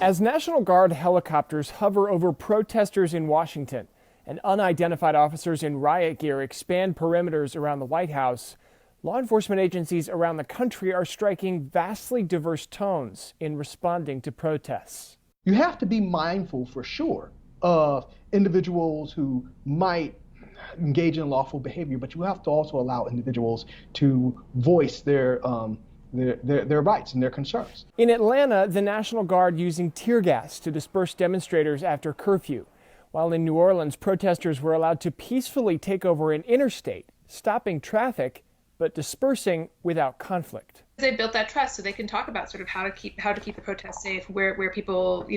As National Guard helicopters hover over protesters in Washington and unidentified officers in riot gear expand perimeters around the White House, law enforcement agencies around the country are striking vastly diverse tones in responding to protests. You have to be mindful, for sure, of individuals who might engage in lawful behavior, but you have to also allow individuals to voice their rights and their concerns. In Atlanta, the National Guard using tear gas to disperse demonstrators after curfew, while in New Orleans, protesters were allowed to peacefully take over an interstate, stopping traffic but dispersing without conflict. They built that trust so they can talk about sort of how to keep the protests safe, where people,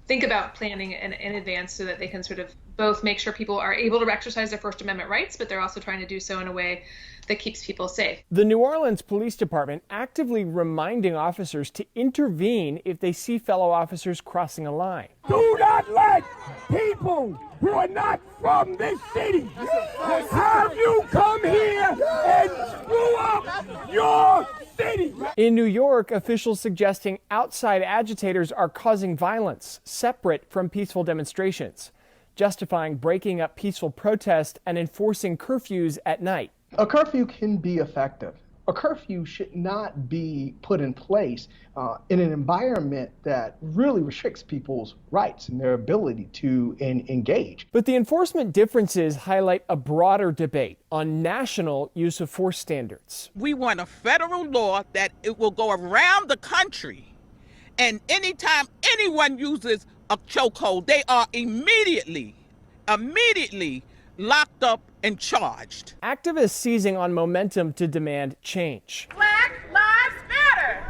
think about planning in advance so that they can sort of both make sure people are able to exercise their First Amendment rights, but they're also trying to do so in a way that keeps people safe. The New Orleans Police Department actively reminding officers to intervene if they see fellow officers crossing a line. Do not let people who are not from this city have you come here and screw up your city. In New York, officials suggesting outside agitators are causing violence separate from peaceful demonstrations, justifying breaking up peaceful protest and enforcing curfews at night. A curfew can be effective. A curfew should not be put in place in an environment that really restricts people's rights and their ability to engage. But the enforcement differences highlight a broader debate on national use of force standards. We want a federal law that it will go around the country, and anytime anyone uses a chokehold, they are immediately locked up and charged. Activists seizing on momentum to demand change. Black Lives Matter!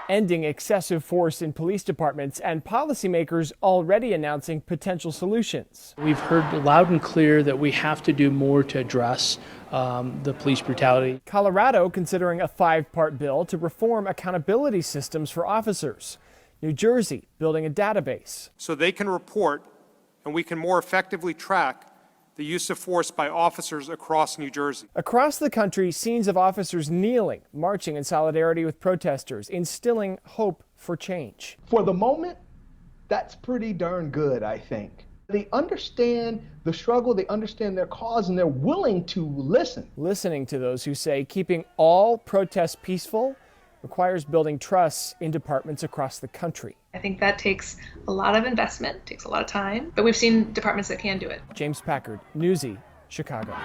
Ending excessive force in police departments and policymakers already announcing potential solutions. We've heard loud and clear that we have to do more to address the police brutality. Colorado considering a 5-part bill to reform accountability systems for officers. New Jersey building a database so they can report and we can more effectively track the use of force by officers across New Jersey. Across the country, scenes of officers kneeling, marching in solidarity with protesters, instilling hope for change. For the moment, that's pretty darn good, I think. They understand the struggle, they understand their cause, and they're willing to listen. Listening to those who say keeping all protests peaceful requires building trust in departments across the country. I think that takes a lot of investment, takes a lot of time, but we've seen departments that can do it. James Packard, Newsy, Chicago.